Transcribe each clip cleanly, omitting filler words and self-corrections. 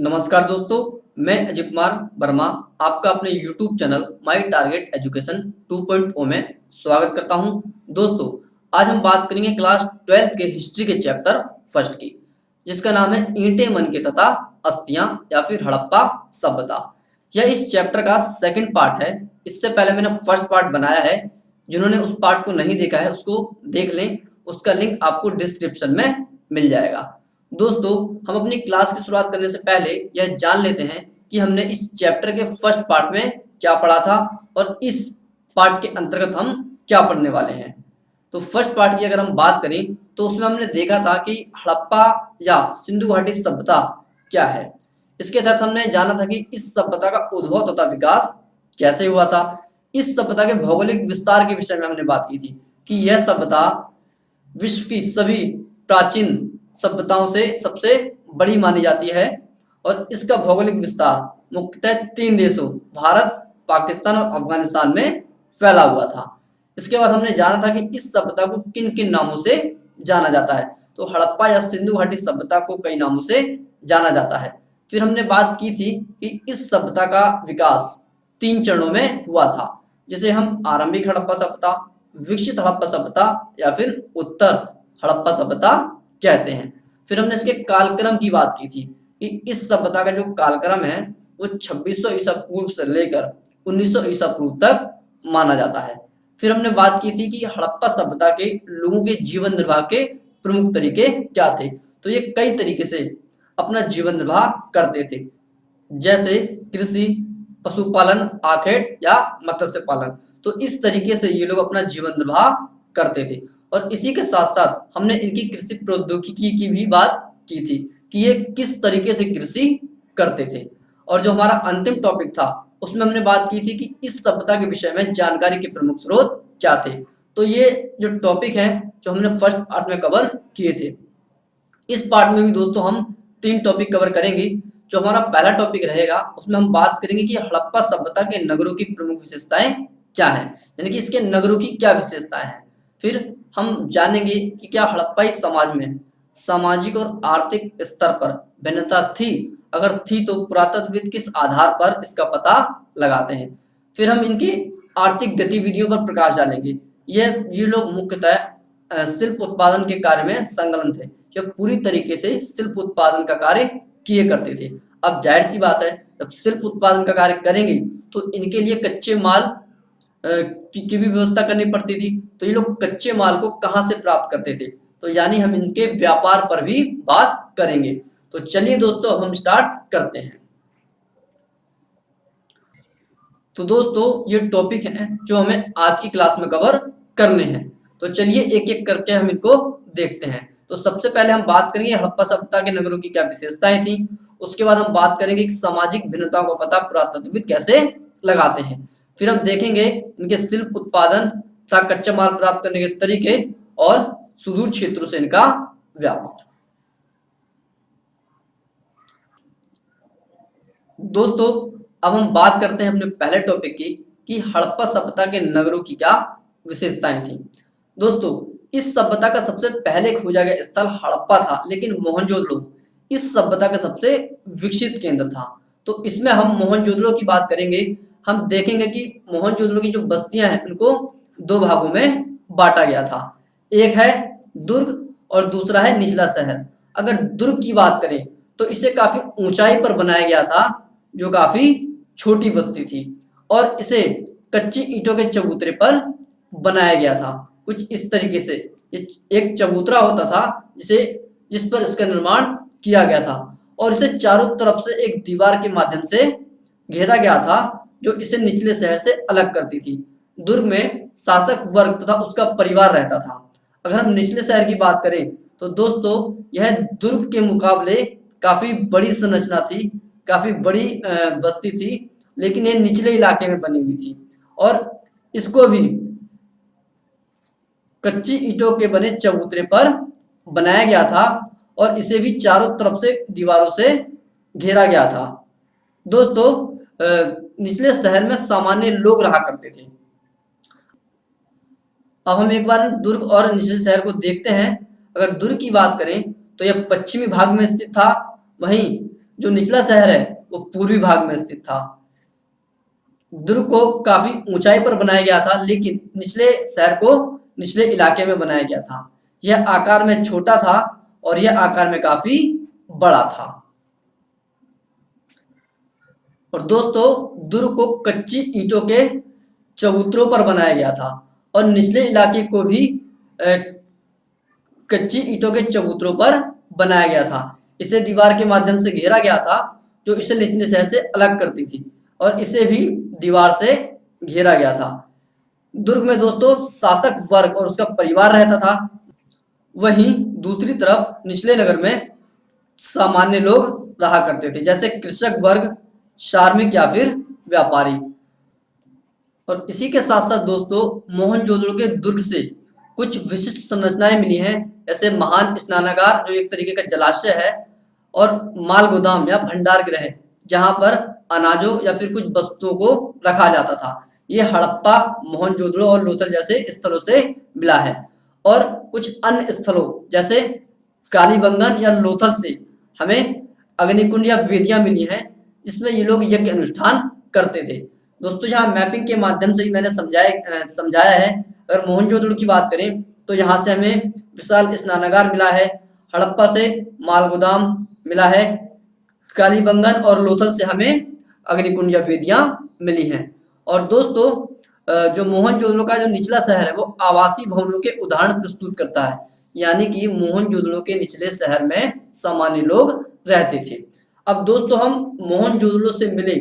नमस्कार दोस्तों, मैं अजय कुमार वर्मा आपका अपने YouTube channel my target education 2.0 में स्वागत करता हूं। दोस्तों, आज हम बात करेंगे क्लास 12th के हिस्ट्री के चैप्टर फर्स्ट की, जिसका नाम है ईंटें मनके तथा अस्थियां या फिर हड़प्पा सभ्यता। यह इस चैप्टर का सेकंड पार्ट है। इससे पहले मैंने फर्स्ट पार्ट बनाया है। जिन्होंने उस पार्ट को नहीं देखा है उसको देख लें, उसका लिंक आपको डिस्क्रिप्शन में मिल जाएगा। दोस्तों, हम अपनी क्लास की शुरुआत करने से पहले यह जान लेते हैं कि हमने इस चैप्टर के फर्स्ट पार्ट में क्या पढ़ा था और इस पार्ट के अंतर्गत हम क्या पढ़ने वाले हैं। तो फर्स्ट पार्ट की अगर हम बात करें तो उसमें हमने देखा था कि हड़प्पा या सिंधु घाटी सभ्यता क्या है। इसके तहत हमने जाना था कि इस सभ्यता का उद्भव तथा विकास कैसे हुआ था। इस सभ्यता के भौगोलिक विस्तार के विषय में हमने बात की थी कि यह सभ्यता विश्व की सभी प्राचीन सभ्यताओं से सबसे बड़ी मानी जाती है और इसका भौगोलिक विस्तार मुख्यतः 3 देशों भारत, पाकिस्तान और अफगानिस्तान में फैला हुआ था। इसके बाद हमने जाना था कि इस सभ्यता को किन किन नामों से जाना जाता है। तो हड़प्पा या सिंधु घाटी सभ्यता को कई नामों से जाना जाता है। फिर हमने बात की थी कि इस सभ्यता का विकास 3 चरणों में हुआ था, जिसे हम आरंभिक हड़प्पा सभ्यता, विकसित हड़प्पा सभ्यता या फिर उत्तर हड़प्पा सभ्यता कहते हैं। फिर हमने इसके कालक्रम की बात की थी कि इस सभ्यता का जो कालक्रम है वो 2600 ईसा पूर्व से लेकर 1900 ईसा पूर्व तक माना जाता है। फिर हमने बात की थी कि हड़प्पा सभ्यता के लोगों के जीवन निर्वाह के प्रमुख तरीके क्या थे। तो ये कई तरीके से अपना जीवन निर्वाह करते थे, जैसे कृषि, पशुपालन, आखेट या मत्स्य पालन। तो इस तरीके से ये लोग अपना जीवन निर्वाह करते थे। और इसी के साथ साथ हमने इनकी कृषि प्रौद्योगिकी की भी बात की थी कि ये किस तरीके से कृषि करते थे। और जो हमारा अंतिम टॉपिक था उसमें हमने बात की थी कि इस सभ्यता के विषय में जानकारी के प्रमुख स्रोत क्या थे। तो ये जो टॉपिक है जो हमने फर्स्ट पार्ट में कवर किए थे, इस पार्ट में भी दोस्तों हम 3 टॉपिक कवर करेंगे। जो हमारा पहला टॉपिक रहेगा उसमें हम बात करेंगे कि हड़प्पा सभ्यता के नगरों की प्रमुख विशेषताएं क्या हैं, यानी कि इसके नगरों की क्या विशेषताएं हैं। फिर हम जानेंगे कि क्या हड़प्पाई समाज में सामाजिक और आर्थिक स्तर पर भिन्नता थी, अगर थी तो पुरातत्वविद किस आधार पर इसका पता लगाते हैं। फिर हम इनकी आर्थिक गतिविधियों पर प्रकाश डालेंगे। ये लोग मुख्यतः शिल्प उत्पादन के कार्य में संलग्न थे, जो पूरी तरीके से शिल्प उत्पादन का कार्य किए करते थे। अब जाहिर सी बात है, जब शिल्प उत्पादन का कार्य करेंगे तो इनके लिए कच्चे माल की भी व्यवस्था करनी पड़ती थी। तो ये लोग कच्चे माल को कहाँ से प्राप्त करते थे, तो यानी हम इनके व्यापार पर भी बात करेंगे। तो चलिए दोस्तों, हम स्टार्ट करते हैं। तो दोस्तों, ये टॉपिक हैं जो हमें आज की क्लास में कवर करने हैं। तो चलिए एक एक करके हम इनको देखते हैं। तो सबसे पहले हम बात करेंगे हड़प्पा सभ्यता के नगरों की क्या विशेषताएं थी। उसके बाद हम बात करेंगे कि सामाजिक भिन्नताओं का पता पुरातत्वविद कैसे लगाते हैं। फिर हम देखेंगे इनके शिल्प उत्पादन तथा कच्चा माल प्राप्त करने के तरीके और सुदूर क्षेत्रों से इनका व्यापार। दोस्तों, अब हम बात करते हैं अपने पहले टॉपिक की कि हड़प्पा सभ्यता के नगरों की क्या विशेषताएं थी। दोस्तों, इस सभ्यता का सबसे पहले खोजा गया स्थल हड़प्पा था, लेकिन मोहनजोदड़ो इस सभ्यता का सबसे विकसित केंद्र था। तो इसमें हम मोहनजोदड़ो की बात करेंगे। हम देखेंगे कि मोहनजोदड़ो की जो बस्तियां हैं उनको 2 भागों में बांटा गया था। एक है दुर्ग और दूसरा है निचला शहर। अगर दुर्ग की बात करें तो इसे काफी ऊंचाई पर बनाया गया था, जो काफी छोटी बस्ती थी, और इसे कच्ची ईंटों के चबूतरे पर बनाया गया था। कुछ इस तरीके से एक चबूतरा होता था जिस पर इसका निर्माण किया गया था, और इसे चारों तरफ से एक दीवार के माध्यम से घेरा गया था, जो इसे निचले शहर से अलग करती थी। दुर्ग में शासक वर्ग तथा उसका परिवार रहता था। अगर हम निचले शहर की बात करें तो दोस्तों, यह दुर्ग के मुकाबले काफी बड़ी संरचना थी, काफी बड़ी बस्ती थी, लेकिन ये निचले इलाके में बनी हुई थी, और इसको भी कच्ची ईंटों के बने चबूतरे पर बनाया गया था, और इसे भी चारों तरफ से दीवारों से घेरा गया था। दोस्तों, निचले शहर में सामान्य लोग रहा करते थे। अब हम एक बार दुर्ग और निचले शहर को देखते हैं। अगर दुर्ग की बात करें तो यह पश्चिमी भाग में स्थित था। वहीं जो निचला शहर है वो पूर्वी भाग में स्थित था। दुर्ग को काफी ऊंचाई पर बनाया गया था, लेकिन निचले शहर को निचले इलाके में बनाया गया था। यह आकार में छोटा था और यह आकार में काफी बड़ा था। और दोस्तों, दुर्ग को कच्ची ईंटों के चबूतरों पर बनाया गया था और निचले इलाके को भी कच्ची ईंटों के चबूतरों पर बनाया गया था। इसे दीवार के माध्यम से घेरा गया था, जो इसे निचले शहर से अलग करती थी, और इसे भी दीवार से घेरा गया था। दुर्ग में दोस्तों शासक वर्ग और उसका परिवार रहता था। वहीं दूसरी तरफ निचले नगर में सामान्य लोग रहा करते थे, जैसे कृषक वर्ग, श्रमिक या फिर व्यापारी। और इसी के साथ साथ दोस्तों, मोहनजोदड़ो के दुर्ग से कुछ विशिष्ट संरचनाएं मिली हैं, जैसे महान स्नानागार जो एक तरीके का जलाशय है, और माल गोदाम या भंडार गृह जहां पर अनाजों या फिर कुछ वस्तुओं को रखा जाता था। ये हड़प्पा, मोहनजोदड़ो और लोथल जैसे स्थलों से मिला है। और कुछ अन्य स्थलों जैसे कालीबंगन या लोथल से हमें अग्निकुंड या वेदियां मिली हैं, जिसमें ये लोग यज्ञ अनुष्ठान करते थे। दोस्तों, यहाँ मैपिंग के माध्यम से ही मैंने समझाया है। अगर मोहनजोदड़ो की बात करें तो यहाँ से हमें विशाल स्नानागार मिला है, हड़प्पा से माल गोदाम मिला है, कालीबंगन और लोथल से हमें अग्निकुंड या वेदियां मिली हैं। और दोस्तों, जो मोहनजोदड़ो का जो निचला शहर है वो आवासीय भवनों के उदाहरण प्रस्तुत करता है, यानी कि मोहनजोदड़ो के निचले शहर में सामान्य लोग रहते थे। अब दोस्तों, हम मोहनजोदड़ो से मिले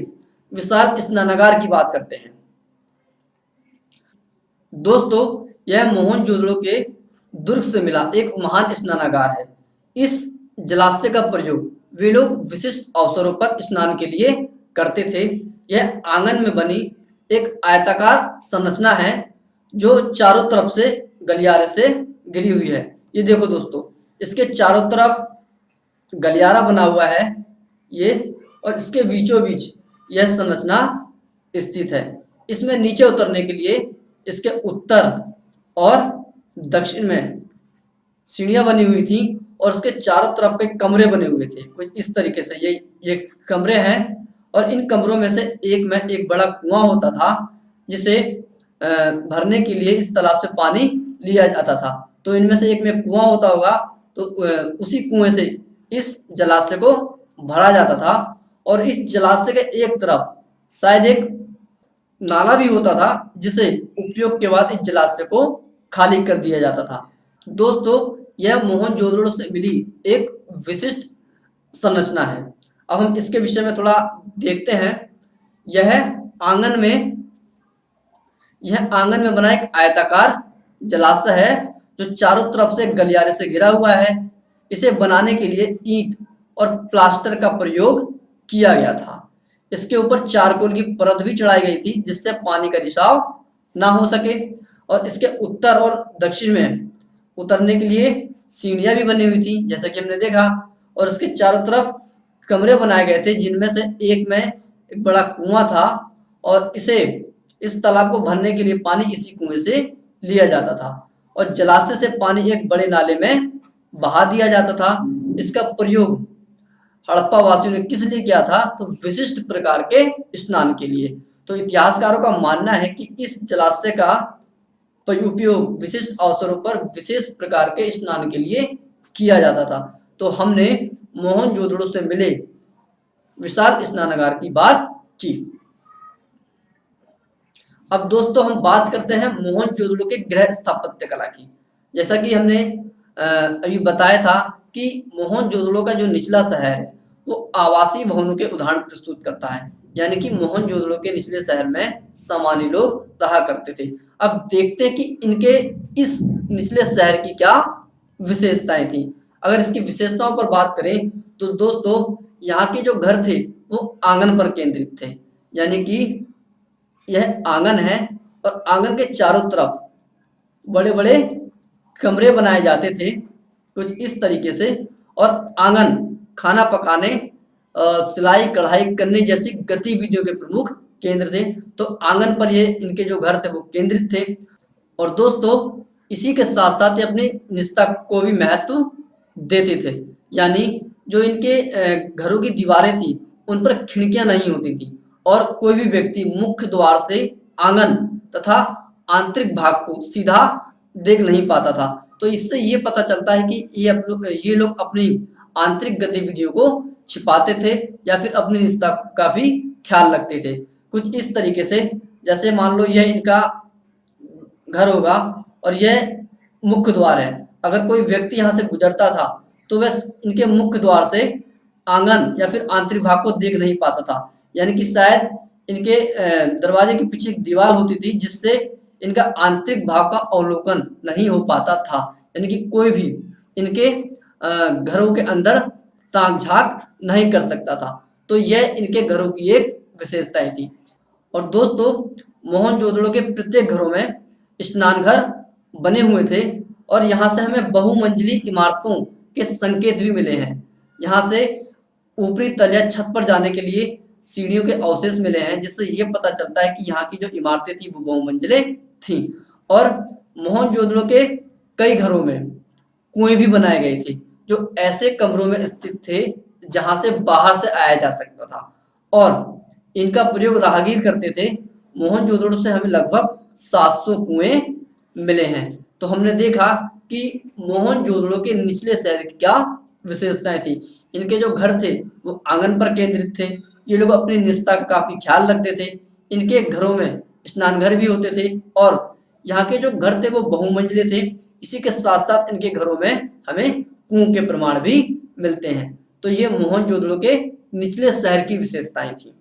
विशाल स्नानागार की बात करते हैं। दोस्तों, यह मोहनजोदड़ो के दुर्ग से मिला एक महान स्नानागार है। इस जलाशय का प्रयोग वे लोग विशिष्ट अवसरों पर स्नान के लिए करते थे। यह आंगन में बनी एक आयताकार संरचना है, जो चारों तरफ से गलियारे से घिरी हुई है। ये देखो दोस्तों, इसके चारों तरफ गलियारा बना हुआ है ये, और इसके बीचों बीच यह संरचना स्थित है। इसमें नीचे उतरने के लिए इसके उत्तर और दक्षिण में सीढ़ियां बनी हुई थी, और उसके चारों तरफ के कमरे बने हुए थे कुछ इस तरीके से। ये कमरे हैं, और इन कमरों में से एक में एक बड़ा कुआं होता था, जिसे भरने के लिए इस तालाब से पानी लिया जाता था। तो इनमें से एक में कुआं होता होगा, तो उसी कुएं से इस जलाशय को भरा जाता था। और इस जलाशय के एक तरफ शायद एक नाला भी होता था, जिसे उपयोग के बाद इस जलाशय को खाली कर दिया जाता था। दोस्तों, यह मोहनजोदड़ो से मिली एक विशिष्ट संरचना है। अब हम इसके विषय में थोड़ा देखते हैं। यह आंगन में बना एक आयताकार जलाशय है, जो चारों तरफ से गलियारे से घिरा हुआ है। इसे बनाने के लिए ईंट और प्लास्टर का प्रयोग किया गया था। इसके ऊपर चारकोल की परत भी चढ़ाई गई थी, जिससे पानी का रिसाव ना हो सके। और इसके उत्तर और दक्षिण में उतरने के लिए सीढ़ियां भी बनी हुई थी, जैसा कि हमने देखा। और इसके चारों तरफ कमरे बनाए गए थे, जिनमें से एक में एक बड़ा कुआं था, और इस तालाब को भरने के लिए पानी इसी कुएं से लिया जाता था। और जलाशय से पानी एक बड़े नाले में बहा दिया जाता था। इसका प्रयोग हड़प्पा वासियों ने किस लिए किया था? तो विशिष्ट प्रकार के स्नान के लिए। तो इतिहासकारों का मानना है कि इस जलाशय का उपयोग विशिष्ट अवसरों पर विशेष प्रकार के स्नान के लिए किया जाता था। तो हमने मोहनजोदड़ो से मिले विशाल स्नानागार की बात की। अब दोस्तों, हम बात करते हैं मोहनजोदड़ो के गृह स्थापत्य कला की। जैसा कि हमने अभी बताया था कि मोहनजोदड़ो का जो निचला शहर है वो आवासीय भवनों के उदाहरण प्रस्तुत करता है, यानी कि मोहनजोदड़ो के निचले शहर में सामान्य लोग रहा करते थे। अब देखते हैं कि इनके इस निचले शहर की क्या विशेषताएं थी। अगर इसकी विशेषताओं पर बात करें तो दोस्तों, यहाँ के जो घर थे वो आंगन पर केंद्रित थे, यानी कि यह आंगन है, और आंगन के चारों तरफ बड़े बड़े कमरे बनाए जाते थे कुछ इस तरीके से। और आंगन खाना पकाने, सिलाई कढ़ाई करने जैसी गतिविधियों के प्रमुख केंद्र थे। तो आंगन पर ये इनके जो घर थे वो केंद्रित थे। और दोस्तों, इसी के साथ साथ ये अपनी निजता को भी महत्व देते थे, यानी जो इनके घरों की दीवारें थी उन पर खिड़कियां नहीं होती थी और कोई भी व्यक्ति मुख्य द्वार से आंगन तथा आंतरिक भाग को सीधा देख नहीं पाता था। तो इससे ये पता चलता है कि ये लोग अपनी आंतरिक गतिविधियों को छिपाते थे या फिर अपनी निजता का काफी ख्याल रखते थे। कुछ इस तरीके से, जैसे मान लो यह इनका घर होगा और यह मुख्य द्वार है। अगर कोई व्यक्ति यहाँ से गुजरता था तो वह इनके मुख्य द्वार से आंगन या फिर आंतरिक भाग को देख नहीं पाता था। यानी कि शायद इनके दरवाजे के पीछे एक दीवार होती थी जिससे इनका आंतरिक भाग का अवलोकन नहीं हो पाता था। यानी कि कोई भी इनके घरों के अंदर ताक झांक नहीं कर सकता था। तो यह इनके घरों की एक विशेषताएं थी। और दोस्तों, मोहनजोदड़ो के प्रत्येक घरों में स्नान घर बने हुए थे और यहाँ से हमें बहुमंजिली इमारतों के संकेत भी मिले हैं। यहाँ से ऊपरी तल या छत पर जाने के लिए सीढ़ियों के अवशेष मिले हैं, जिससे ये पता चलता है कि यहाँ की जो इमारतें थी वो बहुमंजिले थी। और मोहनजोदड़ो के कई घरों में कुएं भी बनाए गए थे जो ऐसे कमरों में स्थित थे जहां से बाहर से आया जा सकता था और इनका प्रयोग राहगीर करते थे। मोहनजोदड़ो से हमें लगभग 700 कुएं मिले हैं। तो हमने देखा कि मोहनजोदड़ो के निचले शहर की क्या विशेषताएं थी। इनके जो घर थे वो आंगन पर केंद्रित थे। ये लोग अपनी निजता का काफी ख्याल रखते थे। इनके घरों में स्नान घर भी होते थे और यहाँ के जो घर थे वो बहुमंजिले थे। इसी के साथ साथ इनके घरों में हमें कुओं के प्रमाण भी मिलते हैं। तो ये मोहनजोदड़ो के निचले शहर की विशेषताएं थी।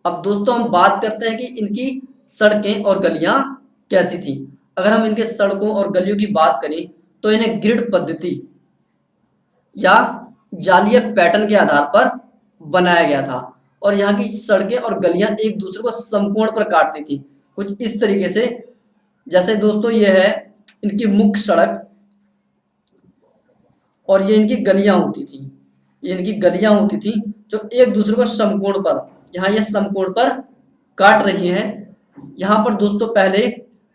अब दोस्तों हम बात करते हैं कि इनकी सड़कें और गलियां कैसी थी। अगर हम इनके सड़कों और गलियों की बात करें तो इन्हें ग्रिड पद्धति या जालीय पैटर्न के आधार पर बनाया गया था और यहाँ की सड़कें और गलियां एक दूसरे को समकोण पर काटती थी। कुछ इस तरीके से, जैसे दोस्तों ये है इनकी मुख्य सड़क और ये इनकी गलियां होती थी। ये इनकी गलियां होती थी जो एक दूसरे को समकोण पर, यहाँ ये समकोण पर काट रही हैं। यहाँ पर दोस्तों पहले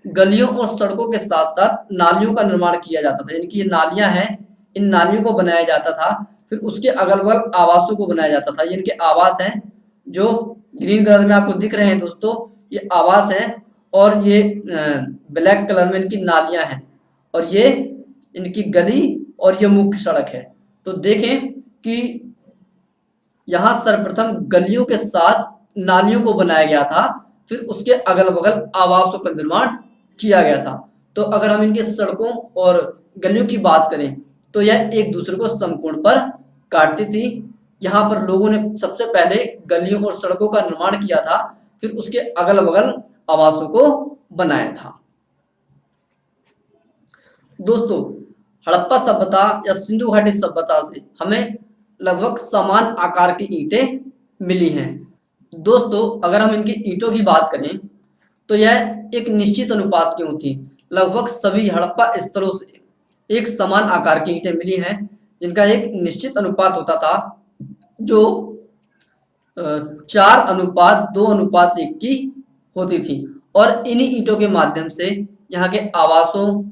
गलियों और सड़कों के साथ साथ नालियों का निर्माण किया जाता था। यानी कि ये नालियां हैं, इन नालियों को बनाया जाता था। फिर उसके अगल बगल आवासों को बनाया जाता था। ये इनके आवास हैं जो ग्रीन कलर में आपको दिख रहे हैं दोस्तों, ये आवास हैं और ये ब्लैक कलर में इनकी नालियां हैं और ये इनकी गली और ये मुख्य सड़क है। तो देखें कि यहाँ सर्वप्रथम गलियों के साथ नालियों को बनाया गया था, फिर उसके अगल बगल आवासों का निर्माण किया गया था। तो अगर हम इनके सड़कों और गलियों की बात करें तो यह एक दूसरे को समकोण पर काटती थी। यहाँ पर लोगों ने सबसे पहले गलियों और सड़कों का निर्माण किया था, फिर उसके अगल बगल आवासों को बनाया था। दोस्तों, हड़प्पा सभ्यता या सिंधु घाटी सभ्यता से हमें लगभग समान आकार की ईंटें मिली हैं। दोस्तों, अगर हम इनकी ईंटों की बात करें तो यह एक निश्चित अनुपात की होती। लगभग सभी हड़प्पा स्थलों से एक समान आकार की ईंटें मिली हैं जिनका एक निश्चित अनुपात होता था जो 4:2:1 की होती थी और इन्हीं ईंटों के माध्यम से यहाँ के आवासों,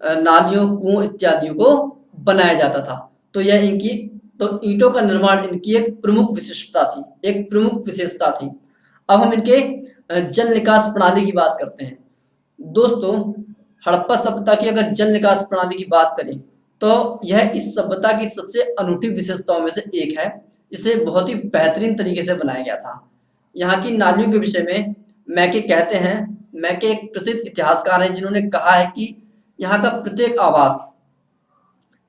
नालियों, कुओं इत्यादि को बनाया जाता था। तो यह इनकी, तो ईंटों का निर्माण इनकी एक प्रमुख विशिष्टता थी, एक प्रमुख विशेषता थी। अब हम इनके जल निकास प्रणाली की बात करते हैं। दोस्तों, हड़प्पा सभ्यता की अगर जल निकास प्रणाली की बात करें तो यह इस सभ्यता की सबसे अनूठी विशेषताओं में से एक है। इसे बहुत ही बेहतरीन तरीके से बनाया गया था। यहाँ की नालियों के विषय में मैके कहते हैं, मैके एक प्रसिद्ध इतिहासकार हैं जिन्होंने कहा है कि यहाँ का प्रत्येक आवास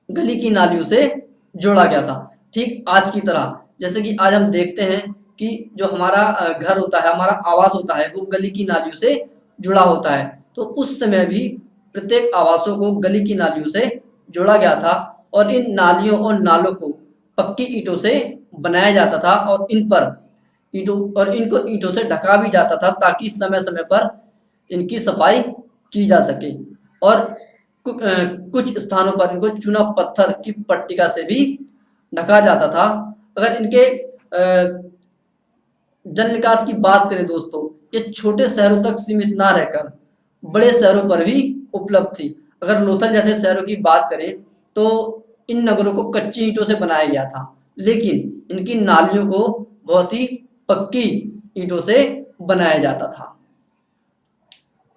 गली की नालियों से जोड़ा गया था, ठीक आज की तरह। जैसे कि आज हम देखते हैं कि जो हमारा घर होता है, हमारा आवास होता है, वो गली की नालियों से जुड़ा होता है। तो उस समय भी प्रत्येक आवासों को गली की नालियों से जोड़ा गया था और इन नालियों और नालों को पक्की ईंटों से बनाया जाता था और इनको ईंटों से ढका भी जाता था ताकि समय समय पर इनकी सफाई की जा सके। और कुछ स्थानों पर इनको चूना पत्थर की पट्टिका से भी ढका जाता था। अगर इनके जल निकास की बात करें दोस्तों, ये छोटे शहरों तक सीमित ना रहकर बड़े शहरों पर भी उपलब्ध थी। अगर लोथल जैसे शहरों की बात करें तो इन नगरों को कच्ची ईंटों से बनाया गया था, लेकिन इनकी नालियों को बहुत ही पक्की ईंटों से बनाया जाता था।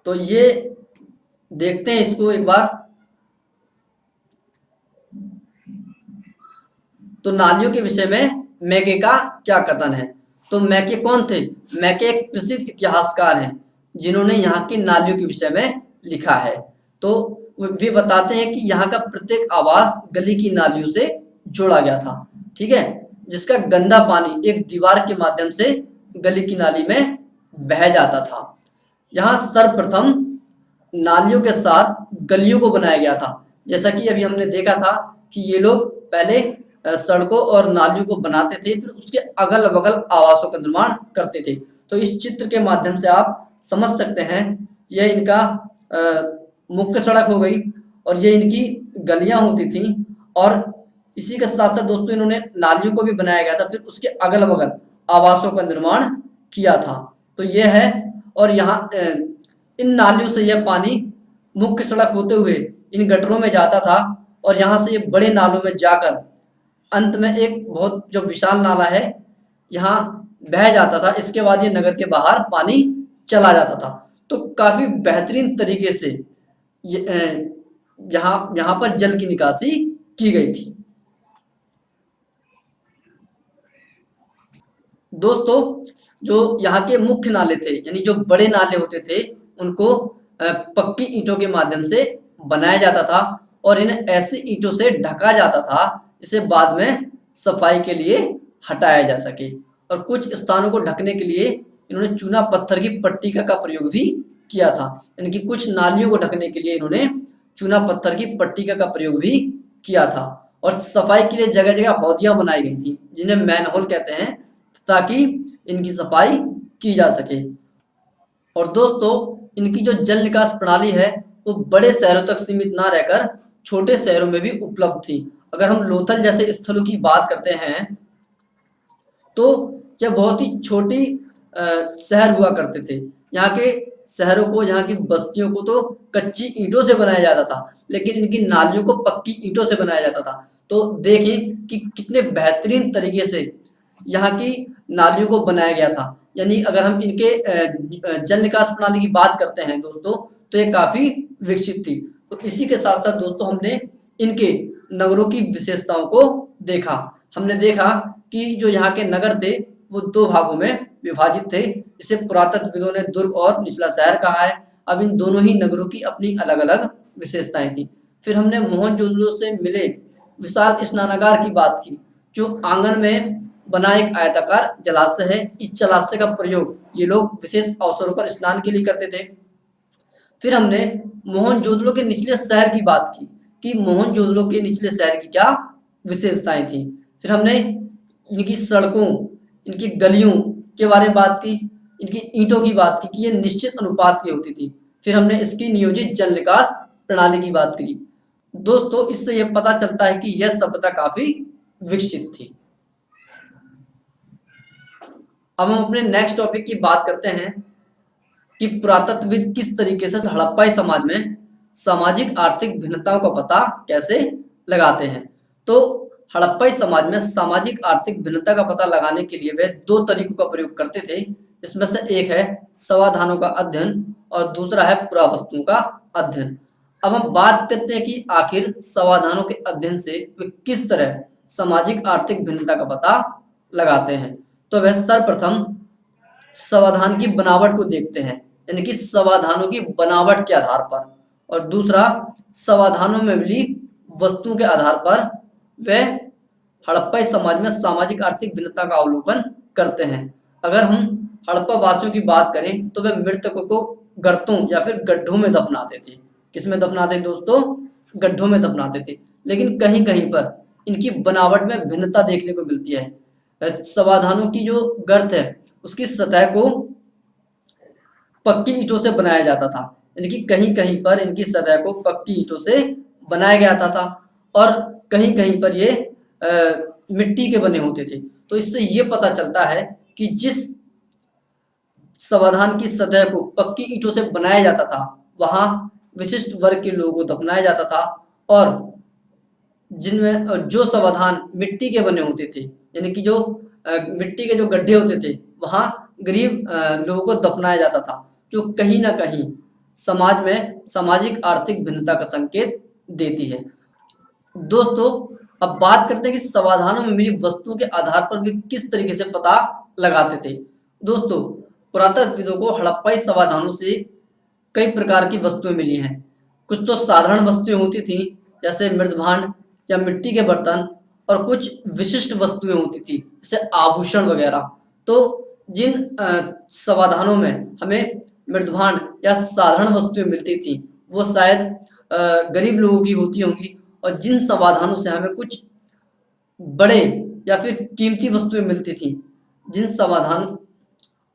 तो ये देखते हैं इसको एक बार। तो नालियों के विषय में मैके का क्या कथन है? तो मैके कौन थे? मैके एक प्रसिद्ध इतिहासकार हैं जिन्होंने यहाँ की नालियों के विषय में लिखा है। तो वे बताते हैं कि यहाँ का प्रत्येक आवास गली की नालियों से जोड़ा गया था, ठीक है, जिसका गंदा पानी एक दीवार के माध्यम से गली की नाली में बह जाता था। यहाँ सर्वप्रथम नालियों के साथ गलियों को बनाया गया था। जैसा कि अभी हमने देखा था कि ये लोग पहले सड़कों और नालियों को बनाते थे, फिर उसके अगल बगल आवासों का निर्माण करते थे। तो इस चित्र के माध्यम से आप समझ सकते हैं, यह इनका मुख्य सड़क हो गई और ये इनकी गलियां होती थी, और इसी के साथ साथ दोस्तों इन्होंने नालियों को भी बनाया गया था, फिर उसके अगल बगल आवासों का निर्माण किया था। तो यह है, और यहाँ इन नालियों से यह पानी मुख्य सड़क होते हुए इन गटरों में जाता था, और यहाँ से ये बड़े नालों में जाकर अंत में एक बहुत जो विशाल नाला है यहाँ बह जाता था। इसके बाद ये नगर के बाहर पानी चला जाता था। तो काफी बेहतरीन तरीके से यहाँ यहाँ पर जल की निकासी की गई थी। दोस्तों जो यहाँ के मुख्य नाले थे, यानी जो बड़े नाले होते थे, उनको पक्की ईंटों के माध्यम से बनाया जाता था और इन्हें ऐसी ईंटों से ढका जाता था जिसे बाद में सफाई के लिए हटाया जा सके। और कुछ स्थानों को ढकने के लिए इन्होंने चूना पत्थर की पट्टिका का प्रयोग भी किया था। यानी कि कुछ नालियों को ढकने के लिए इन्होंने चूना पत्थर की पट्टिका का प्रयोग भी किया था। और सफाई के लिए जगह जगह हौदियां बनाई गई थी, जिन्हें मैनहोल कहते हैं, ताकि इनकी सफाई की जा सके। और दोस्तों इनकी जो जल निकास प्रणाली है वो बड़े शहरों तक सीमित ना रहकर छोटे शहरों में भी उपलब्ध थी। अगर हम लोथल जैसे स्थलों की बात करते हैं तो यह बहुत ही छोटी शहर हुआ करते थे। यहाँ के शहरों को, यहाँ की बस्तियों को तो कच्ची ईंटों से बनाया जाता था, लेकिन इनकी नालियों को पक्की ईंटों से बनाया जाता था। तो देखें कि कितने बेहतरीन तरीके से यहाँ की नालियों को बनाया गया था। यानी अगर हम इनके जल निकास प्रणाली की बात करते हैं दोस्तों, तो ये काफी विकसित थी। तो इसी के साथ साथ दोस्तों हमने इनके नगरों की विशेषताओं को देखा। हमने देखा कि जो यहाँ के नगर थे वो दो भागों में विभाजित थे। इसे पुरातत्वविदों ने दुर्ग और निचला शहर कहा है। अब इन दोनों ही नगरों की अपनी अलग अलग विशेषताएं थी। फिर हमने मोहनजोदड़ो से मिले विशाल स्नानागार की बात की, जो आंगन में बना एक आयताकार जलाशय है। इस जलाशय का प्रयोग ये लोग विशेष अवसरों पर स्नान के लिए करते थे। फिर हमने मोहनजोदड़ो के निचले शहर की बात की कि मोहनजोदड़ो के निचले शहर की क्या विशेषताएं थी। फिर हमने इनकी सड़कों, इनकी गलियों के बारे में बात की, इनकी ईंटों की बात की कि ये निश्चित अनुपात की होती थी। फिर हमने इसकी नियोजित जल निकास प्रणाली की बात की। दोस्तों इससे यह पता चलता है कि यह सभ्यता काफी विकसित थी। अब हम अपने नेक्स्ट टॉपिक की बात करते हैं कि पुरातत्वविद किस तरीके से हड़प्पाई समाज में सामाजिक आर्थिक भिन्नताओं का पता कैसे लगाते हैं। तो हड़प्पाई समाज में सामाजिक आर्थिक भिन्नता का पता लगाने के लिए वे दो तरीकों का प्रयोग करते थे। इसमें से एक है समाधानों का अध्ययन और दूसरा है पुरावस्तुओं का अध्ययन। अब हम बात करते हैं कि आखिर समाधानों के अध्ययन से वे किस तरह सामाजिक आर्थिक भिन्नता का पता लगाते हैं। तो वह सर्वप्रथम समाधान की बनावट को देखते हैं, यानी कि समाधानों की बनावट के आधार पर, और दूसरा समाधानों में मिली वस्तुओं के आधार पर वे हड़प्पाई समाज में सामाजिक आर्थिक भिन्नता का अवलोकन करते हैं। अगर हम हड़प्पा वासियों की बात करें तो वे मृतकों को गर्तों या फिर गड्ढों में दफनाते थे। किसमें दफनाते दोस्तों? गड्ढों में दफनाते थे। लेकिन कहीं कहीं पर इनकी बनावट में भिन्नता देखने को मिलती है। समाधानों की जो गर्त है उसकी सतह को पक्की ईंटों से बनाया जाता था, यानी कि कहीं कहीं पर इनकी सतह को पक्की ईंटों से बनाया गया था और कहीं कहीं पर ये मिट्टी के बने होते थे। तो इससे ये पता चलता है कि जिस समाधान की सतह को पक्की ईंटों से बनाया जाता था वहां विशिष्ट वर्ग के लोगों को दफनाया जाता था, और जिनमें जो समाधान मिट्टी के बने होते थे, यानी कि जो मिट्टी के जो गड्ढे होते थे, वहाँ गरीब लोगों को दफनाया जाता था, जो कहीं न कहीं समाज में सामाजिक आर्थिक भिन्नता का संकेत देती है। दोस्तों, अब बात करते हैं कि समाधानों में मिली वस्तुओं के आधार पर वे किस तरीके से पता लगाते थे। दोस्तों, पुरातत्वविदों को हड़प्पाई समाधानों से कई प्रकार की वस्तुएं मिली हैं। कुछ तो साधारण वस्तुएं होती थी, जैसे मृदभांड या मिट्टी के बर्तन, और कुछ विशिष्ट वस्तुएं होती थी, जैसे आभूषण वगैरह। तो जिन समाधानों में हमें मृदभांड या साधारण वस्तुएं मिलती थी, वो शायद गरीब लोगों की होती होंगी, और जिन समाधानों से हमें कुछ बड़े या फिर कीमती वस्तुएं मिलती थी, जिन समाधान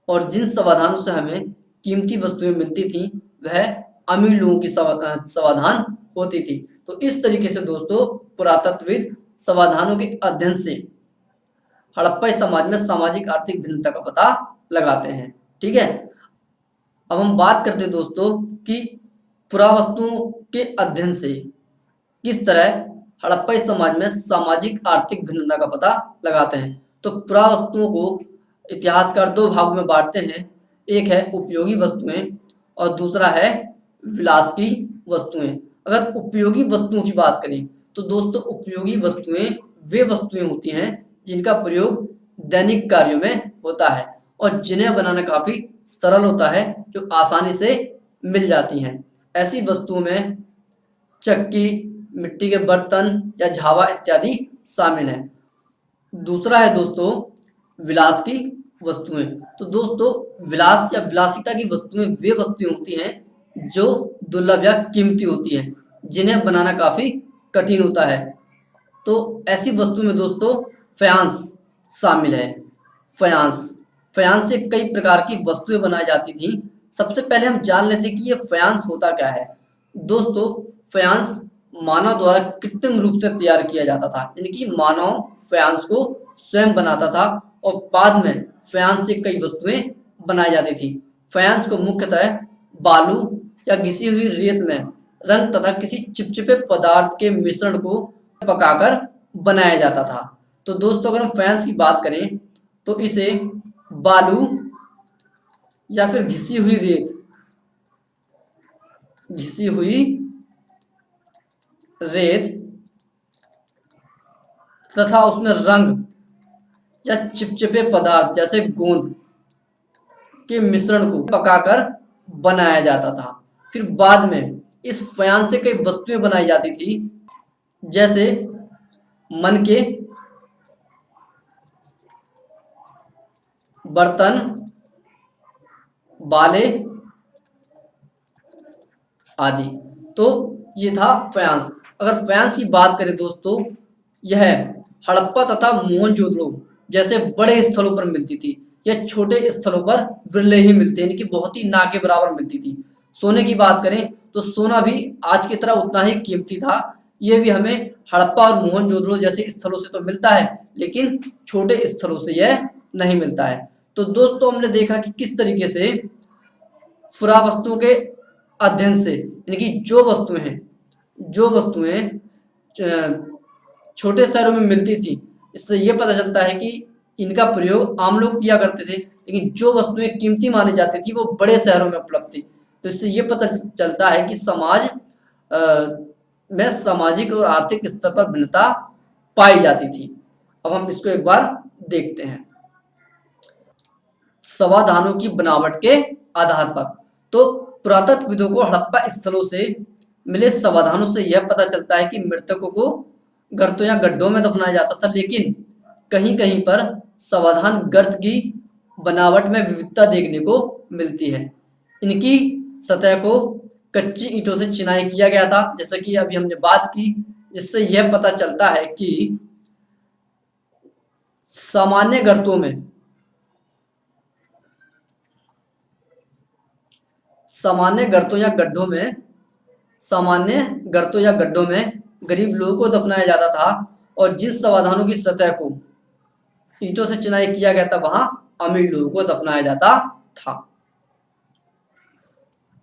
और जिन समाधानों से हमें कीमती वस्तुएं मिलती थी, वह अमीर लोगों की समाधान होती थी। तो इस तरीके से दोस्तों, पुरातत्वविद समाधानों के अध्ययन से हड़प्पा समाज में सामाजिक आर्थिक भिन्नता का पता लगाते हैं। ठीक है, अब हम बात करते हैं दोस्तों कि पुरावस्तुओं के अध्ययन से किस तरह हड़प्पा समाज में सामाजिक आर्थिक भिन्नता का पता लगाते हैं। तो पुरावस्तुओं को इतिहासकार दो भागों में बांटते हैं। एक है उपयोगी वस्तुएं और दूसरा है विलास की वस्तुएं। अगर उपयोगी वस्तुओं की बात करें तो दोस्तों, उपयोगी वस्तुएं वे वस्तुएं होती हैं जिनका प्रयोग दैनिक कार्यों में होता है और जिन्हें बनाना काफी सरल होता है, जो आसानी से मिल जाती हैं। ऐसी वस्तुओं में चक्की, मिट्टी के बर्तन या झावा इत्यादि शामिल हैं। दूसरा है दोस्तों विलास की वस्तुएं। तो दोस्तों, विलास या विलासिता की वस्तुएं वे वस्तुएं होती हैं जो दुर्लभ या कीमती होती हैं, जिन्हें बनाना काफी कठिन होता है। तो ऐसी वस्तु में दोस्तों फायांस शामिल है। फायांस फायांस से कई प्रकार की वस्तुएं बनाई जाती थी। सबसे पहले हम जान लेते हैं कि ये फायांस होता क्या है। दोस्तों, फायांस मानव द्वारा कृत्रिम रूप से तैयार किया जाता था, यानी कि मानव फायांस को स्वयं बनाता था और बाद में फायांस से कई वस्तुएं बनाई जाती थी। फायांस को मुख्यतः बालू या घिसी हुई रेत में रंग तथा किसी चिपचिपे पदार्थ के मिश्रण को पकाकर बनाया जाता था। तो दोस्तों, अगर हम फायांस की बात करें तो इसे बालू या फिर घिसी हुई रेत तथा उसमें रंग या चिपचिपे पदार्थ जैसे गोंद के मिश्रण को पकाकर बनाया जाता था। फिर बाद में इस फायांस से कई वस्तुएं बनाई जाती थी, जैसे मनके, बर्तन, बाले आदि। तो ये था फायांस। अगर फायांस की बात करें दोस्तों, यह हड़प्पा तथा मोहनजोदड़ो जैसे बड़े स्थलों पर मिलती थी। यह छोटे स्थलों पर विरले ही मिलते हैं, यानी कि बहुत ही ना के बराबर मिलती थी। सोने की बात करें तो सोना भी आज की तरह उतना ही कीमती था। ये भी हमें हड़प्पा और मोहनजोदड़ो जैसे स्थलों से तो मिलता है, लेकिन छोटे स्थलों से यह नहीं मिलता है। तो दोस्तों, हमने देखा कि किस तरीके से पुरावस्तुओं के अध्ययन से, यानी कि जो वस्तुएं छोटे शहरों में मिलती थी, इससे ये पता चलता है कि इनका प्रयोग आम लोग किया करते थे, लेकिन जो वस्तुएं कीमती मानी जाती थी वो बड़े शहरों में उपलब्ध थी। तो इससे ये पता चलता है कि समाज में सामाजिक और आर्थिक स्तर पर भिन्नता पाई जाती थी। अब हम इसको एक बार देखते हैं। समाधानों की बनावट के आधार पर। तो पुरातत्वविदों को हड़प्पा स्थलों से मिले समाधानों से यह पता चलता है कि मृतकों को गर्तों या गड्ढों में दफनाया जाता था, लेकिन कहीं कहीं पर समाधान गर्त की बनावट में विविधता देखने को मिलती है। इनकी सतह को कच्ची ईंटों से चिनाई किया गया था, जैसा कि अभी हमने बात की, जिससे यह पता चलता है कि सामान्य गर्तों में सामान्य गर्तों या गड्ढों में गरीब लोगों को दफनाया जाता था, और जिस समाधानों की सतह को ईंटों से चिनाई किया गया था वहां अमीर लोगों को दफनाया जाता था।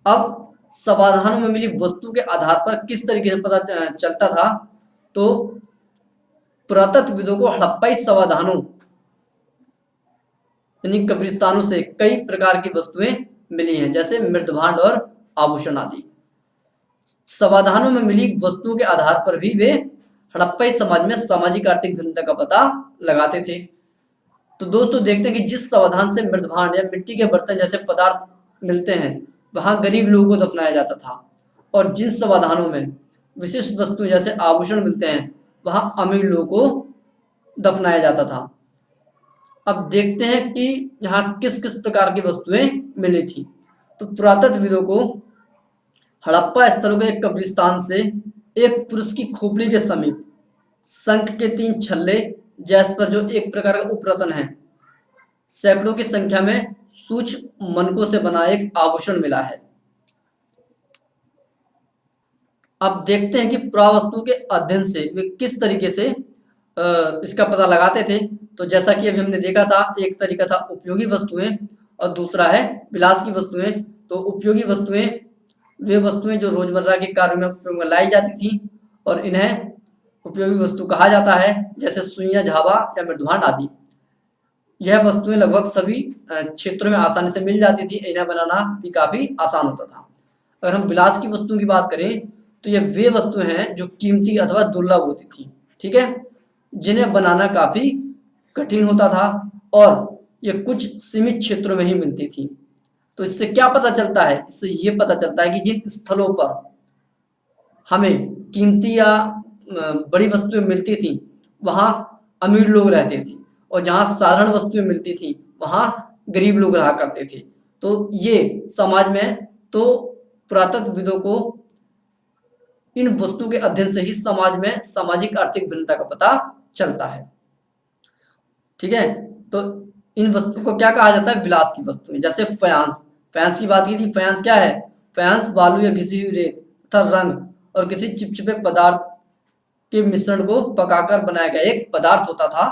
अब समाधानों में मिली वस्तु के आधार पर किस तरीके से पता चलता था, तो पुरातत्वविदों को हड़प्पाई समाधानों यानी कब्रिस्तानों से कई प्रकार की वस्तुएं मिली हैं, जैसे मृतभांड और आभूषण आदि। समाधानों में मिली वस्तुओं के आधार पर भी वे हड़प्पाई समाज में सामाजिक आर्थिक भिन्नता का पता लगाते थे। तो दोस्तों देखते हैं कि जिस समाधान से मृतभांड या मिट्टी के बर्तन जैसे पदार्थ मिलते हैं वहां गरीब लोगों को दफनाया जाता था, और जिन समाधानों में विशिष्ट वस्तु जैसे आभूषण मिलते हैं वहां अमीर लोगों को दफनाया जाता था। अब देखते हैं कि यहाँ किस किस प्रकार की वस्तुएं मिली थी। तो पुरातत्वविदों को हड़प्पा स्थलों के एक कब्रिस्तान से एक पुरुष की खोपड़ी के समीप शंख के 3 छल्ले, जैस्पर जो एक प्रकार का उपरत्न है, सैकड़ों की संख्या में सूक्ष्म मनकों से बना एक आभूषण मिला है। अब देखते हैं कि पुरावस्तु के अध्ययन से वे किस तरीके से इसका पता लगाते थे। तो जैसा कि अभी हमने देखा था, एक तरीका था उपयोगी वस्तुएं और दूसरा है विलास की वस्तुएं। तो उपयोगी वस्तुएं वे वस्तुएं जो रोजमर्रा के कार्यों में उपयोग में लाई जाती थी और इन्हें उपयोगी वस्तु कहा जाता है, जैसे सुइयां, झावा या मृदभांड आदि। यह वस्तुएं लगभग सभी क्षेत्रों में आसानी से मिल जाती थी, इन्हें बनाना भी काफी आसान होता था। अगर हम विलास की वस्तुओं की बात करें तो ये वे वस्तुएं हैं जो कीमती अथवा दुर्लभ होती थी, ठीक है, जिन्हें बनाना काफी कठिन होता था और ये कुछ सीमित क्षेत्रों में ही मिलती थी। तो इससे क्या पता चलता है? इससे ये पता चलता है कि जिन स्थलों पर हमें कीमती या बड़ी वस्तुएं मिलती थी वहां अमीर लोग रहते थे, और जहां साधारण वस्तुएं मिलती थी वहां गरीब लोग रहा करते थे। तो ये समाज में, तो पुरातत्वविदों को इन वस्तु के अध्ययन से ही समाज में सामाजिक आर्थिक भिन्नता का पता चलता है, ठीक है। तो इन वस्तु को क्या कहा जाता है? विलास की वस्तुएं। जैसे फयांस, फयांस की बात की थी। फयांस क्या है? फयांस बालू या घिसी हुई रेत तथा रंग और किसी चिपचिपे पदार्थ के मिश्रण को पकाकर बनाया गया एक पदार्थ होता था,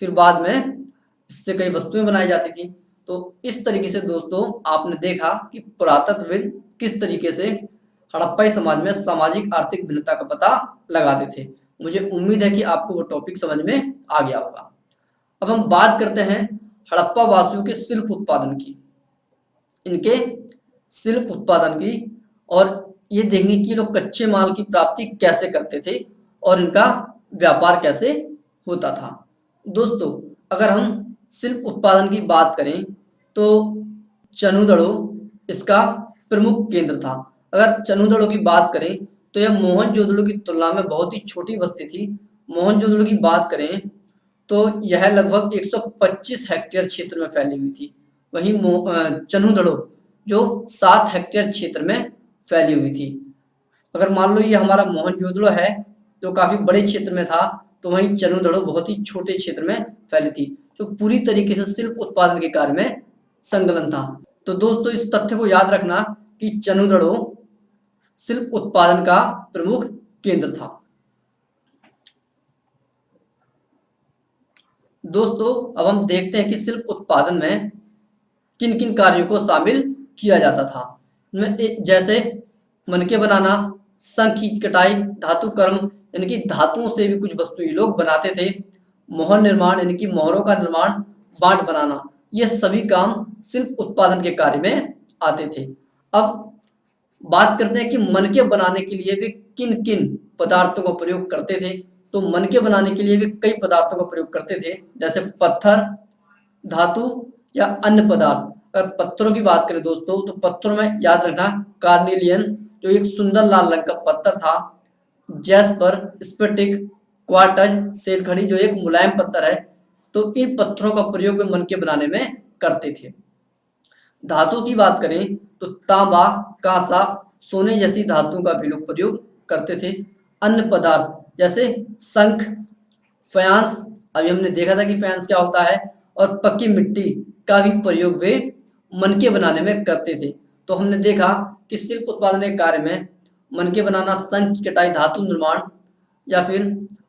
फिर बाद में इससे कई वस्तुएं बनाई जाती थी। तो इस तरीके से दोस्तों आपने देखा कि पुरातत्वविद किस तरीके से हड़प्पाई समाज में सामाजिक आर्थिक भिन्नता का पता लगाते थे। मुझे उम्मीद है कि आपको वो टॉपिक समझ में आ गया होगा। अब हम बात करते हैं हड़प्पा वासियों के शिल्प उत्पादन की, इनके शिल्प उत्पादन की, और ये देखेंगे कि लोग कच्चे माल की प्राप्ति कैसे करते थे और इनका व्यापार कैसे होता था। दोस्तों अगर हम शिल्प उत्पादन की बात करें तो चनुदड़ो इसका प्रमुख केंद्र था। अगर चनुदड़ो की बात करें तो यह मोहनजोदड़ो की तुलना में बहुत ही छोटी बस्ती थी। मोहनजोदड़ो की बात करें तो यह लगभग 125 हेक्टेयर क्षेत्र में फैली हुई थी। वहीं चनुदड़ो जो 7 हेक्टेयर क्षेत्र में फैली हुई थी। अगर मान लो ये हमारा मोहनजोदड़ो है जो काफी बड़े क्षेत्र में था, तो वहीं चनुदड़ो बहुत ही छोटे क्षेत्र में फैली थी, जो पूरी तरीके से शिल्प उत्पादन के कार्य में संलग्न था। तो दोस्तों इस तथ्य को याद रखना कि चनुदड़ो शिल्प उत्पादन का प्रमुख केंद्र था। दोस्तों अब हम देखते हैं कि शिल्प उत्पादन में किन किन कार्यों को शामिल किया जाता था। जैसे मनके बनाना, शंख की कटाई, धातु कर्म यानी कि धातुओं से भी कुछ वस्तु ये लोग बनाते थे, मोहर निर्माण यानी कि मोहरों का निर्माण, बाट बनाना, ये सभी काम शिल्प उत्पादन के कार्य में आते थे। अब बात करते हैं कि मनके बनाने के लिए वे किन किन पदार्थों का प्रयोग करते थे। तो मनके बनाने के लिए वे कई पदार्थों का प्रयोग करते थे, जैसे पत्थर, धातु या अन्य पदार्थ। अगर पत्थरों की बात करें दोस्तों तो पत्थरों में याद रखना कार्नेलियन जो एक सुंदर लाल रंग का पत्थर था, जैस्पर, स्फटिक, क्वार्टज, सेलखड़ी जो एक मुलायम पत्थर है। तो इन पत्थरों का प्रयोग वे मनके बनाने में करते थे। धातु की बात करें तो तांबा, कांसा, सोने जैसी धातुओं का भी लोग प्रयोग करते थे। अन्य पदार्थ जैसे शंख, फयांस, अभी हमने देखा था कि फयांस क्या होता है, और पक्की मिट्टी का भी प्रयोग वे मनके बनाने में करते थे। तो हमने देखा कि शिल्प उत्पादन के कार्य में मनके बनाना, शंख की कटाई, धातु निर्माण या फिर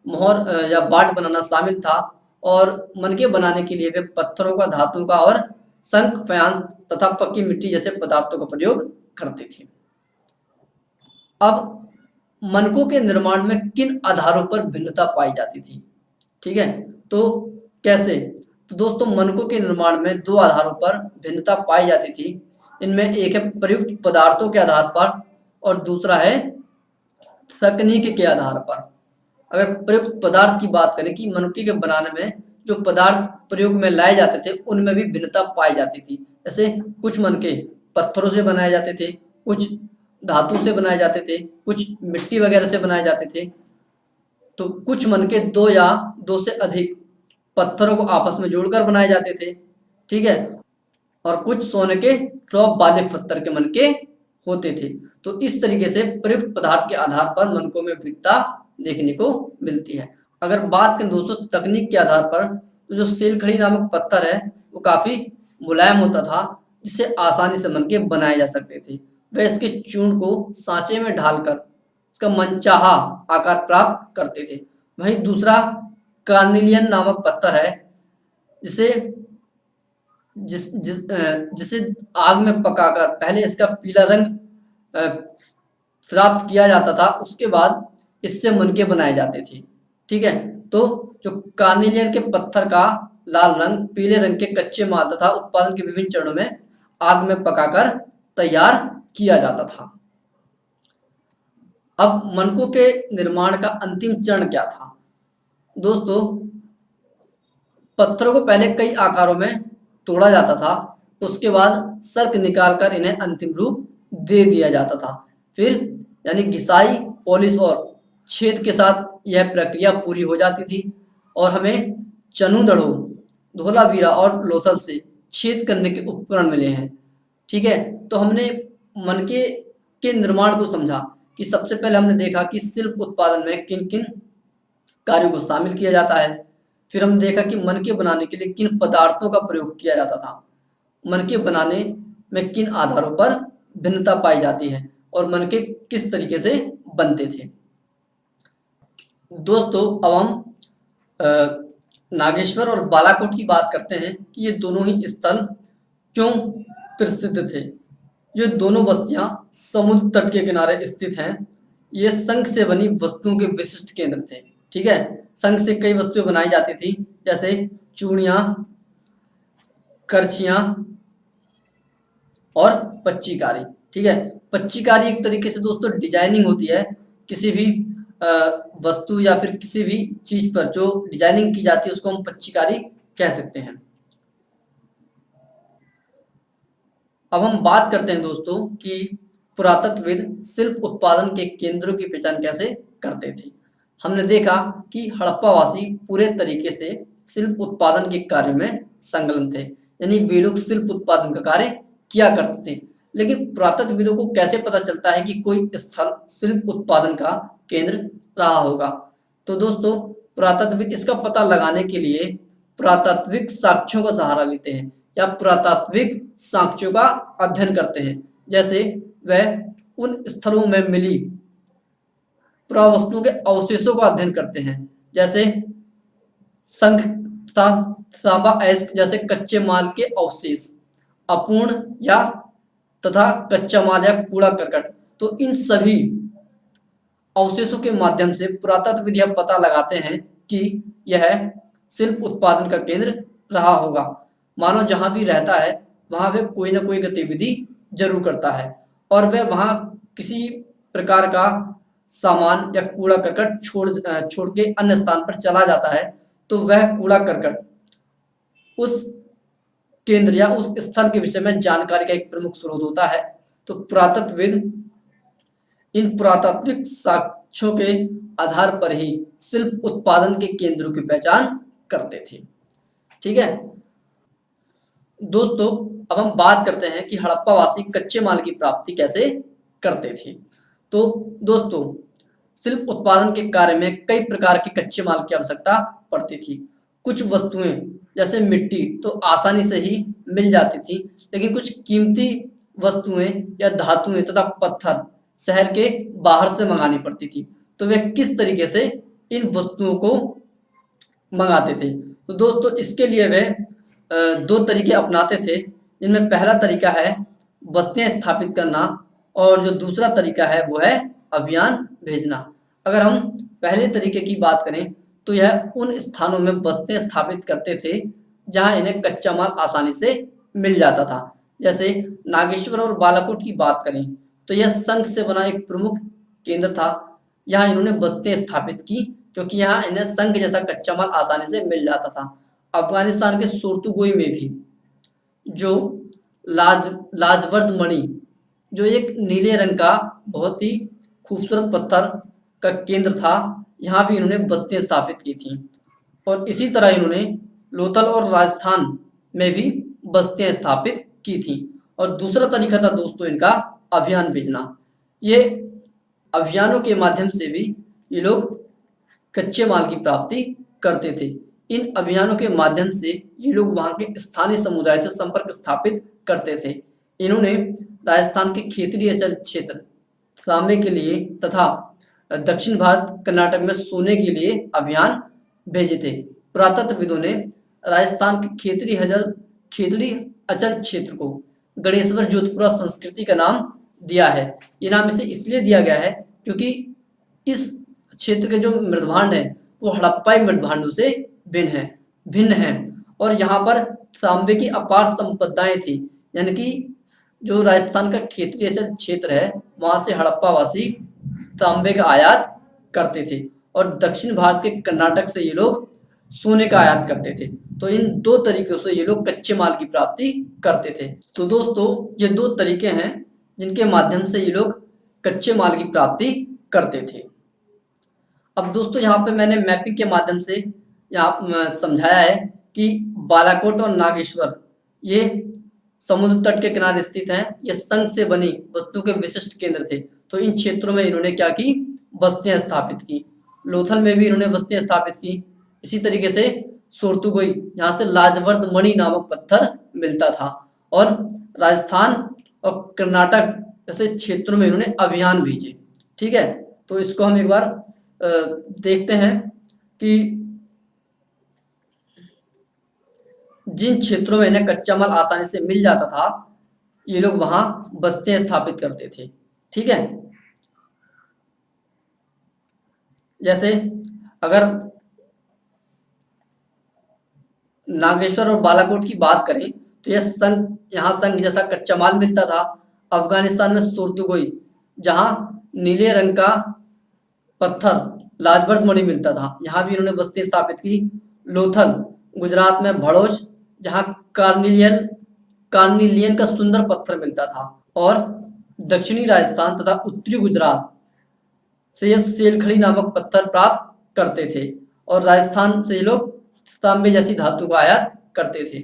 मोहर या बाट बनाना शामिल था, और मनके बनाने के लिए वे पत्थरों का, धातु का और शंख, फयांस तथा पक्की मिट्टी जैसे पदार्थों का प्रयोग करते थे। अब मनकों के निर्माण में किन आधारों पर भिन्नता पाई जाती थी। ठीक है, तो कैसे? तो दोस्तों मनकों के निर्माण में दो आधारों पर भिन्नता पाई जाती थी। इनमें एक है प्रयुक्त पदार्थों के आधार पर और दूसरा है तकनीक के आधार पर। अगर प्रयुक्त पदार्थ की बात करें कि मनुष्य के बनाने में जो पदार्थ प्रयोग में लाए जाते थे उनमें भी भिन्नता पाई जाती थी। जैसे कुछ मनके पत्थरों से बनाए जाते थे, कुछ धातु से बनाए जाते थे, कुछ मिट्टी वगैरह से बनाए जाते थे। तो कुछ मनके दो या दो से अधिक पत्थरों को आपस में जोड़कर बनाए जाते थे। ठीक है, और कुछ सोने के ड्रॉप वाले पत्थर के मनके होते थे। तो इस तरीके से प्रयुक्त पदार्थ के आधार पर मनकों में विविधता देखने को मिलती है। अगर बात करें दोस्तों तकनीक के आधार पर, तो जो सेलखड़ी नामक पत्थर है वो काफी मुलायम होता था, जिससे आसानी से मनके बनाए जा सकते थे। वह इसके चूर्ण को सांचे में ढालकर इसका मनचाहा आकार प्राप्त करते थे। वहीं दूसरा कार्निलियन नामक पत्थर है, जिसे जिसे आग में पकाकर पहले इसका पीला रंग प्राप्त किया जाता था, उसके बाद इससे मनके बनाए जाते थे। ठीक है, तो जो कार्निलियन के पत्थर का लाल रंग पीले रंग के कच्चे माल तथा उत्पादन के विभिन्न चरणों में आग में पकाकर तैयार किया जाता था। अब मनकों के निर्माण का अंतिम चरण क्या था? दोस्तों पत्थरों को पहले कई आकारों में तोड़ा जाता था, उसके बाद सर्क निकालकर इन्हें अंतिम रूप दे दिया जाता था। फिर यानी घिसाई, पॉलिश और छेद के साथ यह प्रक्रिया पूरी हो जाती थी और हमें चनुदड़ों, धोलावीरा और लोथल से छेद करने के उपकरण मिले हैं। ठीक है, तो हमने मनके के निर्माण को समझा कि सबसे पहले हमने देखा कि शिल्प उत्पादन में किन किन कार्यों को शामिल किया जाता है। फिर हम देखा कि मनके बनाने के लिए किन पदार्थों का प्रयोग किया जाता था, मनके बनाने में किन आधारों पर भिन्नता पाई जाती है और मनके किस तरीके से बनते थे। दोस्तों अब हम नागेश्वर और बालाकोट की बात करते हैं कि ये दोनों ही स्थल क्यों प्रसिद्ध थे। ये दोनों बस्तियां समुद्र तट के किनारे स्थित हैं। ये संख से बनी वस्तुओं के विशिष्ट केंद्र थे। ठीक है, संख से कई वस्तुएं बनाई जाती थी, जैसे चूड़ियां, करछियां और पच्चीकारी। ठीक है, पच्चीकारी एक तरीके से दोस्तों डिजाइनिंग होती है, किसी भी वस्तु या फिर किसी भी चीज पर जो डिजाइनिंग की जाती है उसको हम पच्चीकारी कह सकते हैं। अब हम बात करते हैं दोस्तों कि पुरातत्वविद शिल्प उत्पादन के केंद्रों की पहचान कैसे करते थे। हमने देखा कि हड़प्पावासी पूरे तरीके से शिल्प उत्पादन के कार्य में संलग्न थे, यानी वे लोग शिल्प उत्पादन का कार्य किया करते थे। लेकिन पुरातत्वविदों को कैसे पता चलता है कि कोई स्थल शिल्प उत्पादन का केंद्र रहा होगा? तो दोस्तों पुरातत्वविद इसका पता लगाने के लिए पुरातात्विक साक्ष्यों का सहारा लेते हैं या पुरातात्विक साक्ष्यों का अध्ययन करते हैं। जैसे वह उन स्थलों में मिली पुरावस्तुओं के अवशेषों का अध्ययन करते हैं, जैसे संख तांबा अयस्क जैसे कच्चे माल के अवशेष, अपूर्ण या तथा कच्चा माल या कूड़ा करकट। तो इन सभी अवशेषों के माध्यम से पुरातत्वविद यह पता लगाते हैं कि यह शिल्प उत्पादन का केंद्र रहा होगा। मानव जहां भी रहता है वहां वह कोई ना कोई गतिविधि जरूर करता है और वह वहां किसी प्रकार का सामान या कूड़ा करकट छोड़ के अन्य स्थान पर चला जाता है, तो वह कूड़ा करकट उस केंद्र या उस स्थल के विषय में जानकारी का एक प्रमुख स्रोत होता है। तो पुरातत्वविद इन पुरातात्विक साक्ष्यों के आधार पर ही शिल्प उत्पादन के केंद्रों की पहचान करते थे। ठीक है दोस्तों, अब हम बात करते हैं कि हड़प्पावासी कच्चे माल की प्राप्ति कैसे करते थे। तो दोस्तों शिल्प उत्पादन के कार्य में कई प्रकार के कच्चे माल की आवश्यकता पड़ती थी। कुछ वस्तुएं जैसे मिट्टी तो आसानी से ही मिल जाती थी, लेकिन कुछ कीमती वस्तुएं या धातुएं तथा पत्थर शहर के बाहर से मंगानी पड़ती थी। तो वे किस तरीके से इन वस्तुओं को मंगाते थे? तो दोस्तों इसके लिए वे दो तरीके अपनाते थे, जिनमें पहला तरीका है बस्तियां स्थापित करना और जो दूसरा तरीका है वो है अभियान भेजना। अगर हम पहले तरीके की बात करें तो यह उन स्थानों में बस्तियां स्थापित करते थे जहां इन्हें कच्चा माल आसानी से मिल जाता था। जैसे नागेश्वर और बालाकोट की बात करें तो यह संघ से बना एक प्रमुख केंद्र था। यहाँ इन्होंने बस्तियां स्थापित की क्योंकि यहाँ इन्हें संघ जैसा कच्चा माल आसानी से मिल जाता था। अफगानिस्तान के सुरतुगोई में भी जो लाजवर्द मणि, जो एक नीले रंग का बहुत ही खूबसूरत पत्थर का केंद्र था, यहाँ भी इन्होंने बस्तियां स्थापित की थी। और इसी तरह इन्होंने लोथल और राजस्थान में भी बस्तियां स्थापित की थी। और दूसरा तरीका था दोस्तों इनका अभियान भेजना। ये अभियानों के माध्यम से भी ये लोग कच्चे माल की प्राप्ति करते थे। इन अभियानों के माध्यम से ये लोग वहाँ के स्थानीय समुदाय से संपर्क स्थापित करते थे। इन्होंने राजस्थान के क्षेत्रीय अचल क्षेत्र तांबे के लिए तथा दक्षिण भारत कर्नाटक में सोने के लिए अभियान भेजे थे। पुरातत्वविदों ने राजस्थान के क्षेत्रीय अचल क्षेत्र को गणेश्वर जोधपुरा संस्कृति का नाम दिया है। ये नाम इसे इसलिए दिया गया है क्योंकि इस क्षेत्र के जो मृदभांड है वो हड़प्पाई मृदभांडों से भिन्न है और यहाँ पर तांबे की अपार संपदाएं थी। यानी कि जो राजस्थान का क्षेत्रीय क्षेत्र है वहां से हड़प्पावासी तांबे का आयात करते थे और दक्षिण भारत के कर्नाटक से ये लोग सोने का आयात करते थे। तो इन दो तरीकों से ये लोग कच्चे माल की प्राप्ति करते थे। तो दोस्तों ये दो तरीके हैं जिनके माध्यम से ये लोग कच्चे माल की प्राप्ति करते थे। अब दोस्तों यहाँ पे मैंने मैपिंग के माध्यम से यहाँ समझाया है कि बालाकोट और नागेश्वर ये समुद्र तट के किनारे स्थित हैं। ये संघ से बनी वस्तुओं के विशिष्ट केंद्र थे। तो इन क्षेत्रों में इन्होंने क्या की, बस्तियां स्थापित की। लोथल में भी इन्होंने बस्तियां स्थापित की। इसी तरीके से सोर्तुगोई, जहाँ से लाजवर्द मणि नामक पत्थर मिलता था। और राजस्थान और कर्नाटक जैसे क्षेत्रों में इन्होंने अभियान भेजे। ठीक है, तो इसको हम एक बार देखते हैं कि जिन क्षेत्रों में इन्हें कच्चा माल आसानी से मिल जाता था ये लोग वहां बस्तियां स्थापित करते थे। ठीक है, जैसे अगर नागेश्वर और बालाकोट की बात करें तो यहाँ संघ जैसा कच्चा माल मिलता था। अफगानिस्तान में सुरतुगोई, जहां नीले रंग का पत्थर लाजवर्द मणि मिलता था, यहाँ भी इन्होंने बस्ती स्थापित की। लोथल गुजरात में भड़ोच, जहाँ कार्निलियन का सुंदर पत्थर मिलता था। और दक्षिणी राजस्थान तथा उत्तरी गुजरात से ये सेलखड़ी नामक पत्थर प्राप्त करते थे। और राजस्थान से ये लोग तांबे जैसी धातु का आयात करते थे।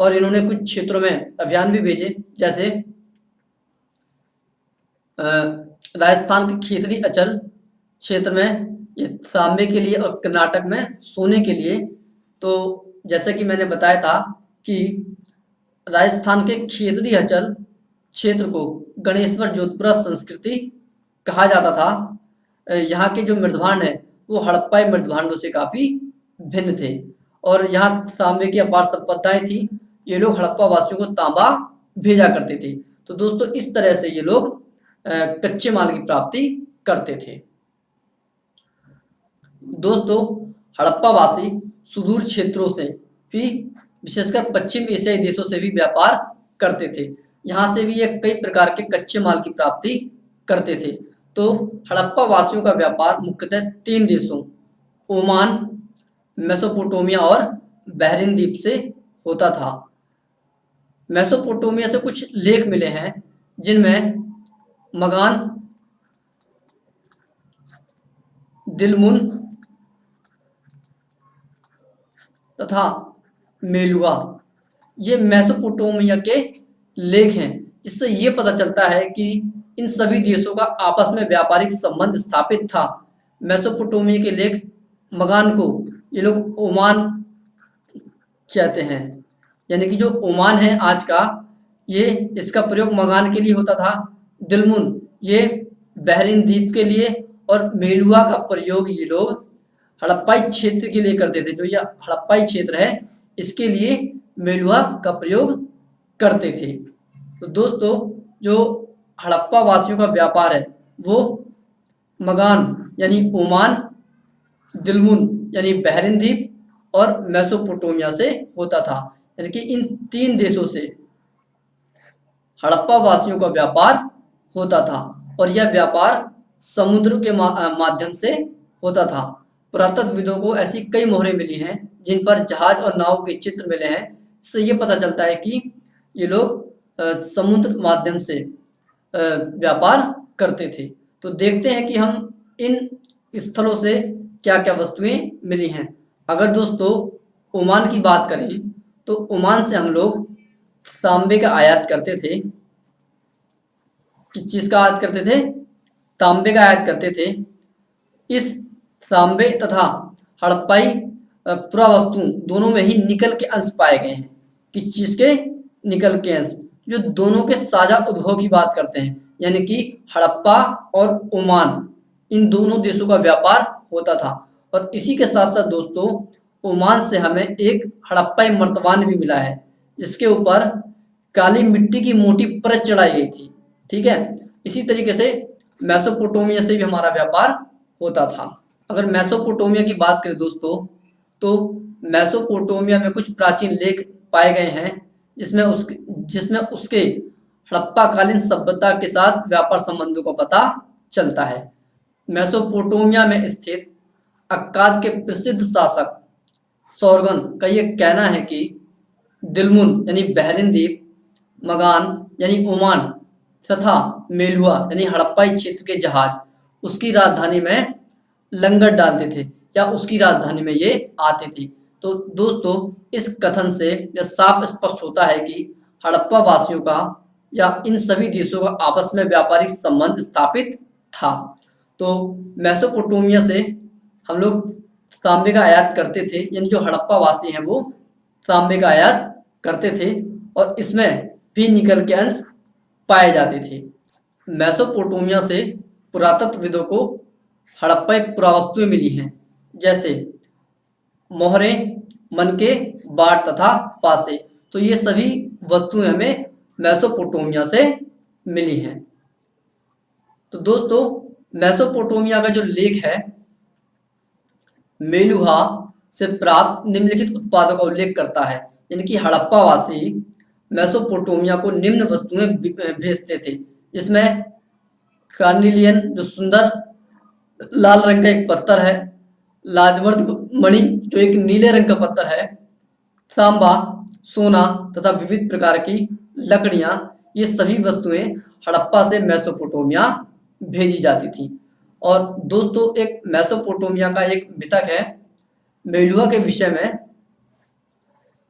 और इन्होंने कुछ क्षेत्रों में अभियान भी भेजे, जैसे राजस्थान के क्षेत्रीय अचल क्षेत्र में ये तांबे के लिए और कर्नाटक में सोने के लिए। तो जैसे कि मैंने बताया था कि राजस्थान के क्षेत्रीय अचल क्षेत्र को गणेश्वर जोधपुरा संस्कृति कहा जाता था। यहाँ के जो मृदभांड है वो हड़प्पाई मृदभांडों से काफी भिन्न थे और यहाँ तांबे की अपार संपदाएं थी। ये लोग हड़प्पा वासियों को तांबा भेजा करते थे। तो दोस्तों इस तरह से ये लोग कच्चे माल की प्राप्ति करते थे। दोस्तों हड़प्पा वासी सुदूर क्षेत्रों से भी, विशेषकर पश्चिम एशियाई देशों से भी व्यापार करते थे। यहाँ से भी ये कई प्रकार के कच्चे माल की प्राप्ति करते थे। तो हड़प्पा वासियों का व्यापार मुख्यतः 3 देशों ओमान, मेसोपोटामिया और बहरीन द्वीप से होता था। मेसोपोटामिया से कुछ लेख मिले हैं जिनमें मगान, दिलमुन तथा मेलुआ, ये मेसोपोटामिया के लेख हैं, जिससे ये पता चलता है कि इन सभी देशों का आपस में व्यापारिक संबंध स्थापित था। मेसोपोटामिया के लेख मगान को ये लोग ओमान कहते हैं, यानी कि जो ओमान है आज का, ये इसका प्रयोग मगान के लिए होता था। दिलमुन ये बहरीन द्वीप के लिए और मेलुआ का प्रयोग ये लोग हड़प्पाई क्षेत्र के लिए करते थे। जो ये हड़प्पाई क्षेत्र है इसके लिए मेलुआ का प्रयोग करते थे। तो दोस्तों जो हड़प्पा वासियों का व्यापार है वो मगान यानी ओमान, दिलमुन यानी बहरीन द्वीप और मेसोपोटामिया से होता था। यानी कि इन 3 देशों से हड़प्पा वासियों का व्यापार होता था और यह व्यापार समुद्र के माध्यम से होता था। पुरातत्वविदों को ऐसी कई मोहरें मिली हैं जिन पर जहाज और नाव के चित्र मिले हैं। इससे ये पता चलता है कि ये लोग समुद्र माध्यम से व्यापार करते थे। तो देखते हैं कि हम इन स्थलों से क्या-क्या वस्तुएं मिली हैं। अगर दोस्तों ओमान की बात करें तो ओमान से हम लोग तांबे का आयात करते थे। किस चीज़ का आयात करते थे? तांबे का आयात करते थे। इस तांबे तथा हड़प्पाई पुरावस्तु दोनों में ही निकल के अंश पाए गए हैं। किस चीज़ के? निकल के अंश, जो दोनों के साझा उद्भव की बात करते हैं। यानी कि हड़प्पा और ओमान, इन दोनों देशों का व्यापार होता था। और इसी के साथ साथ दोस्तों ओमान से हमें एक हड़प्पाई मर्तबान भी मिला है, जिसके ऊपर काली मिट्टी की मोटी परत चढ़ाई गई थी। ठीक है, इसी तरीके से मेसोपोटामिया से भी हमारा व्यापार होता था। अगर मेसोपोटामिया की बात करें दोस्तों तो मेसोपोटामिया में कुछ प्राचीन लेख पाए गए हैं जिसमें उसके हड़प्पाकालीन सभ्यता के साथ व्यापार संबंधों का पता चलता है। मेसोपोटामिया में स्थित अक्काद के प्रसिद्ध शासक सौरगन का ये कहना है कि दिलमुन यानी बहरीन द्वीप, मगान यानी ओमान तथा मेलुआ यानी हड़प्पाई क्षेत्र के जहाज उसकी राजधानी में लंगर डालते थे या उसकी राजधानी में ये आते थे। तो दोस्तों इस कथन से यह साफ स्पष्ट होता है कि हड़प्पा वासियों का या इन सभी देशों का आपस में व्यापारिक संबंध स्थापित था। तो मेसोपोटामिया से हम लोग तांबे का आयात करते थे, यानी जो हड़प्पा वासी हैं वो तांबे का आयात करते थे और इसमें भी निकल के अंश पाए जाते थे। मेसोपोटामिया से पुरातत्वविदों को हड़प्पाई पुरावस्तुएं मिली हैं, जैसे मोहरें, मनके, बाट तथा पासे। तो ये सभी वस्तुएं हमें मेसोपोटामिया से मिली हैं। तो दोस्तों मेसोपोटामिया का जो लेख है मेलुहा से प्राप्त निम्नलिखित उत्पादों का उल्लेख करता है। यानी कि हड़प्पा वासी मेसोपोटामिया को निम्न वस्तुएं भेजते थे, जिसमें कार्निलियन जो सुंदर लाल रंग का एक पत्थर है, लाजवर्द मणि जो एक नीले रंग का पत्थर है, तांबा, सोना तथा विविध प्रकार की लकड़ियां, ये सभी वस्तुएं हड़प्पा से मेसोपोटामिया भेजी जाती थी। और दोस्तों एक मेसोपोटामिया का एक मिथक है मेलुहा के विषय में।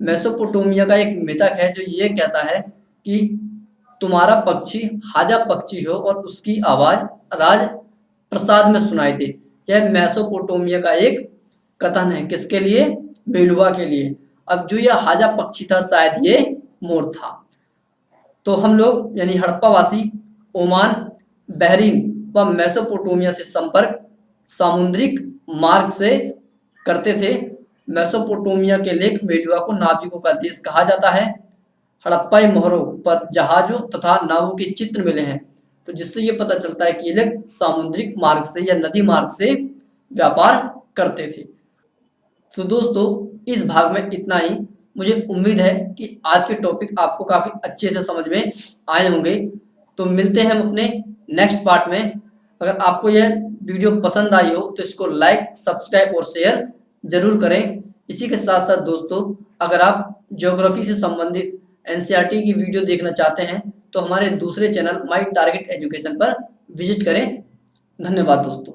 मेसोपोटामिया का एक मिथक है जो ये कहता है कि तुम्हारा पक्षी हाजा पक्षी हो और उसकी आवाज राज प्रसाद में सुनाई दे। यह मेसोपोटामिया का एक कथन है। किसके लिए? मेलुहा के लिए। अब जो यह हाजा पक्षी था शायद ये मोर था। तो हम लोग यानी हड़प्पा वासी ओमान, बहरीन व मेसोपोटामिया से संपर्क सामुद्रिक मार्ग से करते थे। मेसोपोटामिया के लेख मेलुहा को नाविकों का देश कहा जाता है। हड़प्पाई मोहरों पर जहाजों तथा नावों के चित्र मिले हैं, तो जिससे ये पता चलता है कि ये लोग सामुद्रिक मार्ग से या नदी मार्ग से व्यापार करते थे। तो दोस्तों इस भाग में इतना ही। मुझे उम्मीद है कि आज के टॉपिक आपको काफ़ी अच्छे से समझ में आए होंगे। तो मिलते हैं हम अपने नेक्स्ट पार्ट में। अगर आपको यह वीडियो पसंद आई हो तो इसको लाइक, सब्सक्राइब और शेयर ज़रूर करें। इसी के साथ साथ दोस्तों अगर आप ज्योग्राफी से संबंधित एनसीईआरटी की वीडियो देखना चाहते हैं तो हमारे दूसरे चैनल माई टारगेट एजुकेशन पर विजिट करें। धन्यवाद दोस्तों।